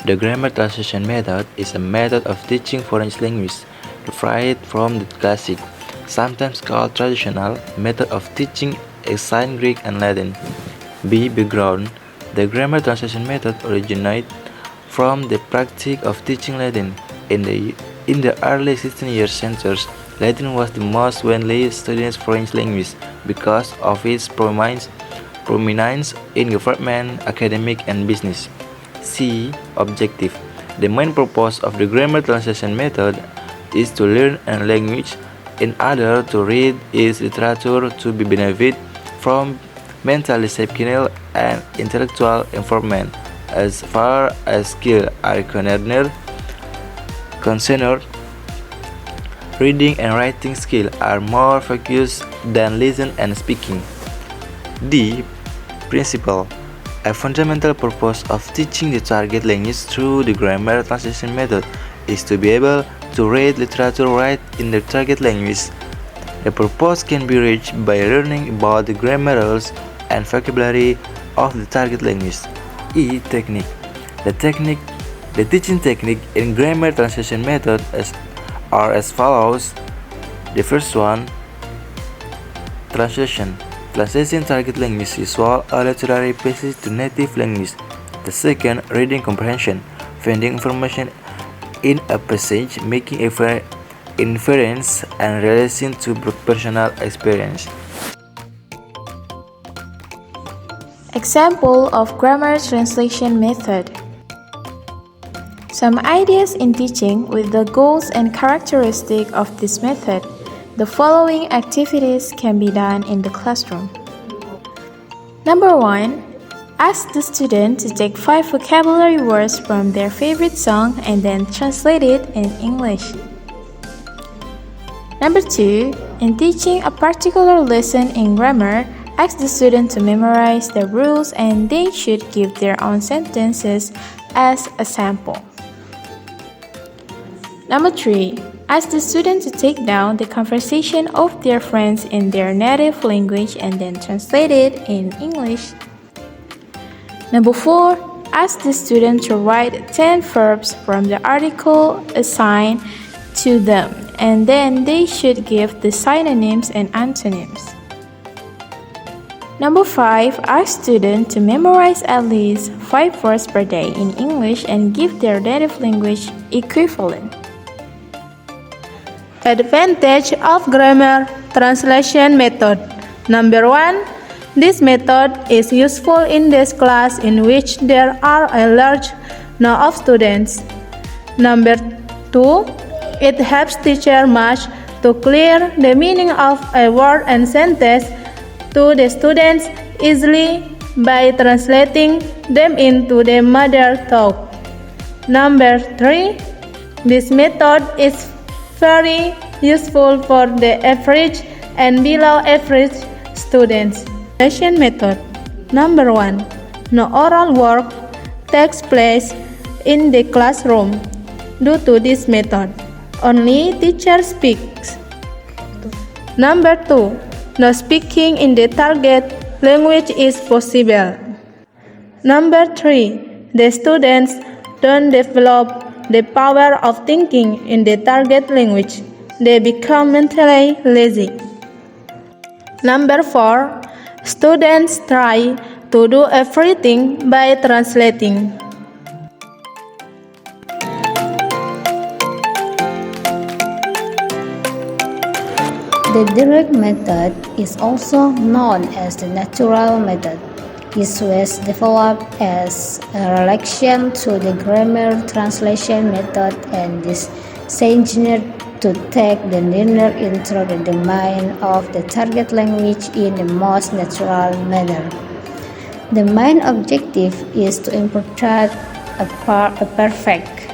The grammar translation method is a method of teaching foreign language derived from the classic, sometimes called traditional, method of teaching ancient Greek and Latin. B. Background. The grammar translation method originated from the practice of teaching Latin. In the early 16th century, Latin was the most widely studied foreign language because of its prominence in government, academic, and business. C. Objective. The main purpose of the grammar translation method is to learn a language in order to read its literature to be benefit from mentally skill and intellectual improvement. As far as skills are concerned, reading and writing skills are more focused than listening and speaking. D. Principle. A fundamental purpose of teaching the target language through the grammar translation method is to be able to read literature right in the target language. The purpose can be reached by learning about the grammar rules and vocabulary of the target language. E. Technique. The teaching technique in grammar translation method are as follows. The first one, translation. Translating target language visual or literary passage to native language. The second, reading comprehension. Finding information in a passage, making inference and relation to personal experience. Example of grammar translation method. Some ideas in teaching with the goals and characteristics of this method. The following activities can be done in the classroom. Number 1. Ask the student to take 5 vocabulary words from their favorite song and then translate it in English. Number 2. In teaching a particular lesson in grammar, ask the student to memorize the rules and they should give their own sentences as a sample. Number 3. Ask the student to take down the conversation of their friends in their native language and then translate it in English. Number 4. Ask the student to write 10 verbs from the article assigned to them, and then they should give the synonyms and antonyms. Number 5. Ask students to memorize at least 5 words per day in English and give their native language equivalent. Advantage of grammar translation method. Number 1. This method is useful in this class in which there are a large number of students. Number 2. It helps teachers much to clear the meaning of a word and sentence to the students easily by translating them into their mother tongue. Number 3. This method is very useful for the average and below average students. Translation method. Number 1. No oral work takes place in the classroom. Due to this method, only teacher speaks. Number 2. No speaking in the target language is possible. Number 3. The students don't develop the power of thinking in the target language. They become mentally lazy. Number 4. Students try to do everything by translating. The direct method is also known as the natural method. It was developed as a reaction to the grammar translation method and is engineered to take the learner into the domain of the target language in the most natural manner. The main objective is to interpret a perfect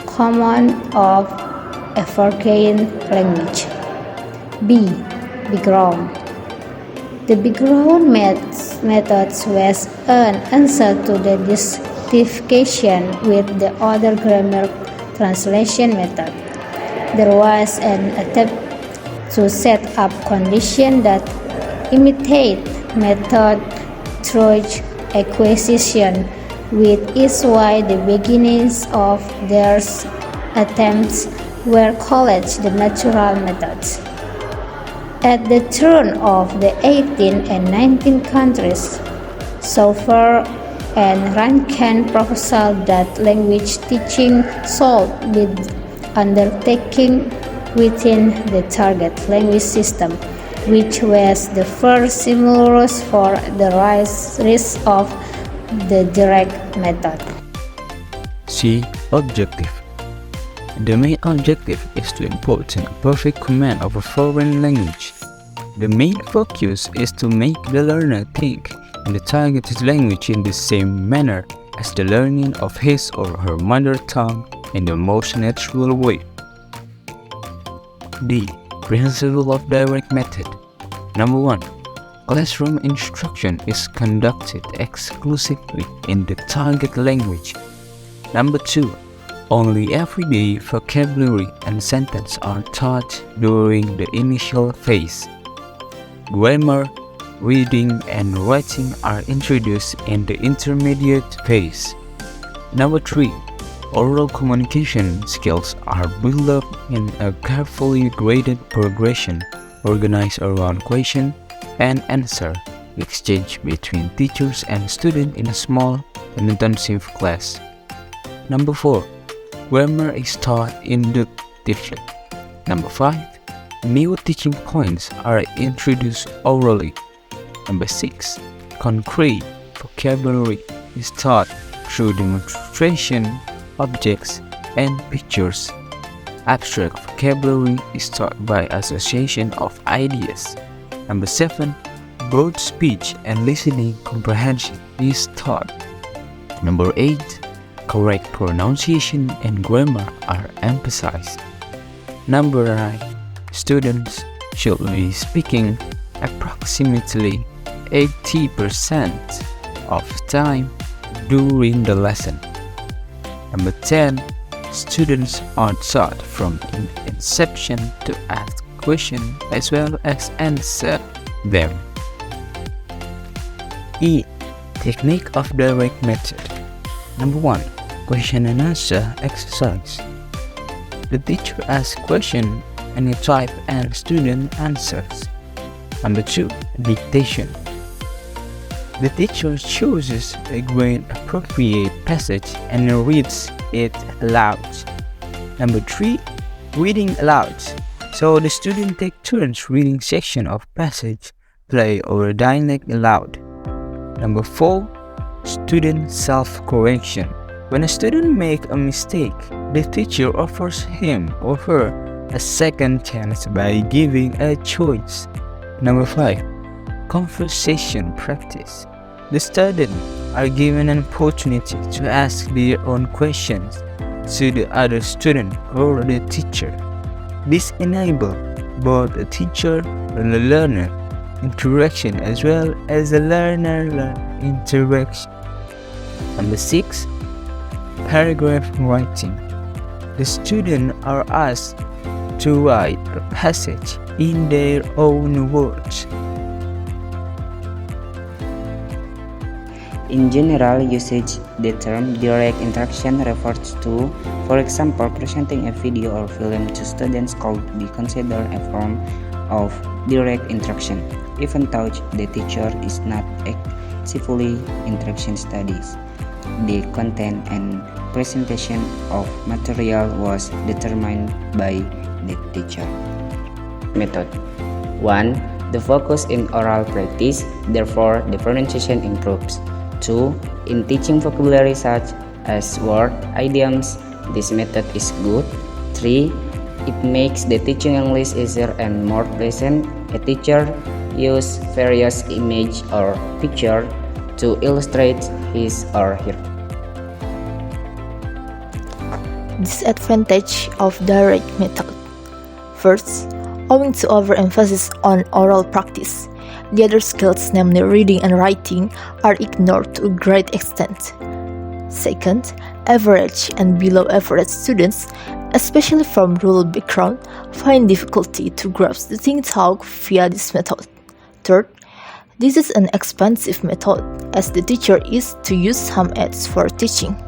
command of a foreign language. B. Background. The background method was an answer to the justification with the other grammar translation method. There was an attempt to set up conditions that imitate method through acquisition which is why the beginnings of their attempts were called the natural methods. At the turn of the 18th and 19th countries, Saufer and Rankin proposed that language teaching should be undertaken within the target language system, which was the first stimulus for the rise of the direct method. C. Objective. The main objective is to impart a perfect command of a foreign language. The main focus is to make the learner think in the targeted language in the same manner as the learning of his or her mother tongue in the most natural way. D. Principle of direct method. Number 1. Classroom instruction is conducted exclusively in the target language. Number 2. Only everyday vocabulary and sentence are taught during the initial phase. Grammar, reading, and writing are introduced in the intermediate phase. Number 3. Oral communication skills are built up in a carefully graded progression organized around question and answer exchange between teachers and students in a small and intensive class. Number 4. Grammar is taught inductively. Number 5. New teaching points are introduced orally. Number 6. Concrete vocabulary is taught through demonstration, objects, and pictures. Abstract vocabulary is taught by association of ideas. Number 7. Broad speech and listening comprehension is taught. Number 8. Correct pronunciation and grammar are emphasized. Number 9. Students should be speaking approximately 80% of time during the lesson. Number 10. Students are taught from inception to ask questions as well as answer them. E. Technique of direct method. Number 1. Question and answer exercise. The teacher asks question and you type and student answers. Number 2. Dictation. The teacher chooses a grade appropriate passage and reads it aloud. Number 3. Reading aloud. So the student take turns reading section of passage, play or dialect aloud. Number 4. Student self-correction. When a student make a mistake, the teacher offers him or her a second chance by giving a choice. Number 5. Conversation practice. The students are given an opportunity to ask their own questions to the other student or the teacher. This enables both the teacher and the learner interaction as well as the learner-learner interaction. Number 6. Paragraph writing. The students are asked to write a passage in their own words. In general usage, the term direct interaction refers to, for example, presenting a video or film to students could be considered a form of direct interaction, even though the teacher is not actively interaction studies. The content and presentation of material was determined by the teacher. Method 1. The focus in oral practice, therefore the pronunciation improves. 2. In teaching vocabulary such as word, idioms, this method is good. 3. It makes the teaching English easier and more pleasant. A teacher uses various images or pictures to illustrate his or her. Disadvantage of direct method. First, owing to overemphasis on oral practice, the other skills, namely reading and writing, are ignored to a great extent. Second, average and below average students, especially from rural background, find difficulty to grasp the thing taught via this method. Third, This is an expensive method, as the teacher is to use some aids for teaching.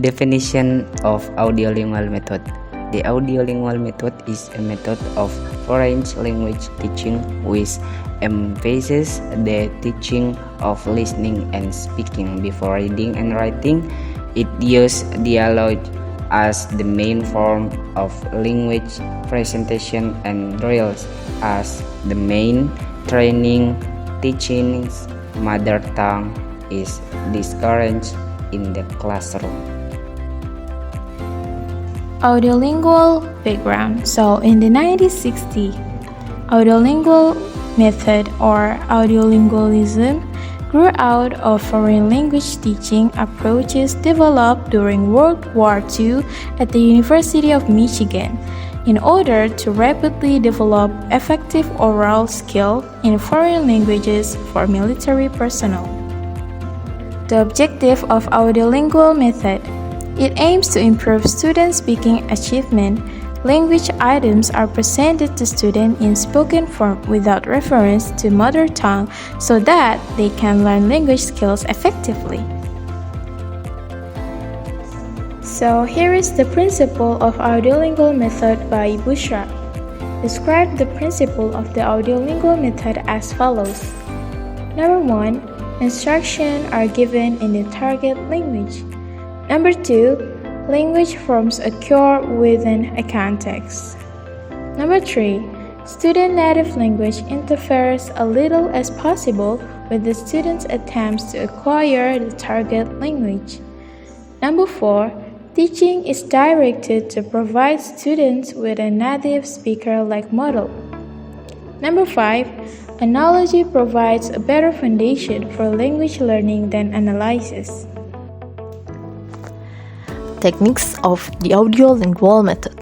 Definition of audio-lingual method. The audio-lingual method is a method of foreign language teaching which emphasizes the teaching of listening and speaking before reading and writing. It uses dialogue as the main form of language presentation and drills as the main training. Teaching's mother tongue is discouraged in the classroom. Audio-lingual background. So in the 1960s, audio-lingual method or audiolingualism grew out of foreign language teaching approaches developed during World War II at the University of Michigan in order to rapidly develop effective oral skill in foreign languages for military personnel. The objective of audiolingual method. It aims to improve student speaking achievement. Language items are presented to students in spoken form without reference to mother tongue so that they can learn language skills effectively. So here is the principle of audiolingual method by Bushra. Describe the principle of the audiolingual method as follows. Number 1, instructions are given in the target language. Number 2, language forms occur within a context. Number 3, student native language interferes a little as possible with the student's attempts to acquire the target language. Number 4, teaching is directed to provide students with a native speaker-like model. Number 5, analogy provides a better foundation for language learning than analysis. Techniques of the audio-lingual method.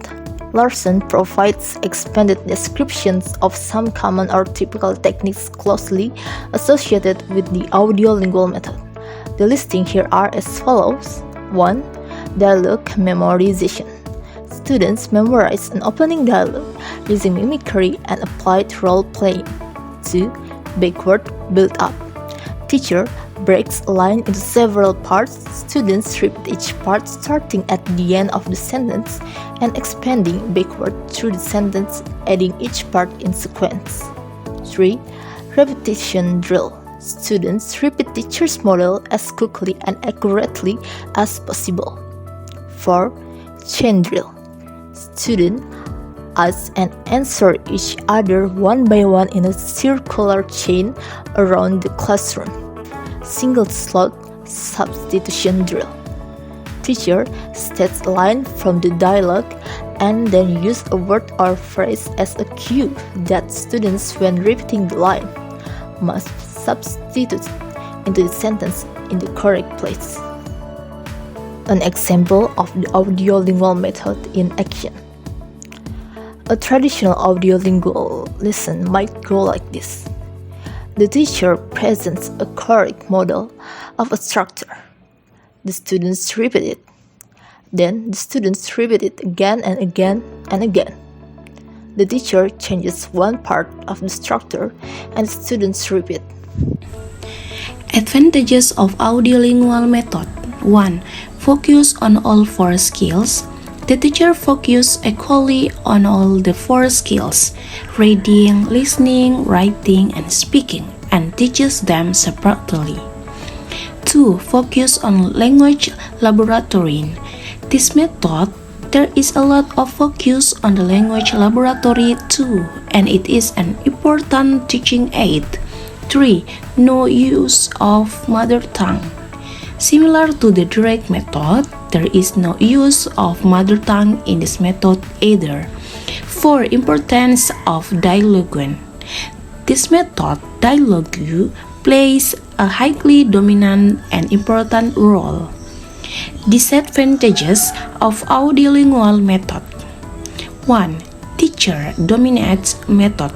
Larson provides expanded descriptions of some common or typical techniques closely associated with the audio-lingual method. The listing here are as follows. 1. Dialogue memorization. Students memorize an opening dialogue using mimicry and applied role-playing. 2. Backward build-up. Teacher breaks a line into several parts. Students repeat each part starting at the end of the sentence and expanding backward through the sentence, adding each part in sequence. 3. Repetition drill. Students repeat teacher's model as quickly and accurately as possible. 4. Chain drill. Students ask and answer each other one by one in a circular chain around the classroom. Single slot substitution drill. Teacher states a line from the dialogue and then use a word or phrase as a cue that students, when repeating the line, must substitute into the sentence in the correct place. An example of the audiolingual method in action. A traditional audiolingual lesson might go like this. The teacher presents a correct model of a structure. The students repeat it. Then the students repeat it again and again and again. The teacher changes one part of the structure and the students repeat. Advantages of audiolingual method. 1. Focus on all 4 skills. The teacher focuses equally on all the 4 skills: reading, listening, writing, and speaking, and teaches them separately. 2. Focus on language laboratory. This method, there is a lot of focus on the language laboratory too, and it is an important teaching aid. 3. No use of mother tongue. Similar to the direct method, there is no use of mother tongue in this method either. 4. Importance of dialogue. This method, dialogue, plays a highly dominant and important role. Disadvantages of audiolingual method. 1. Teacher dominates method.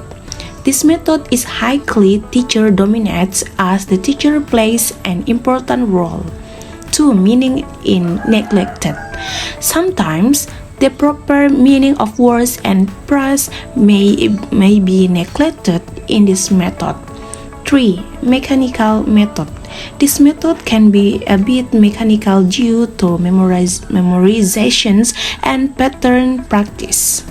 This method is highly teacher dominates as the teacher plays an important role. 2. Meaning in neglected. Sometimes The proper meaning of words and phrase may be neglected in this method. 3. Mechanical method. This method can be a bit mechanical due to memorizations and pattern practice.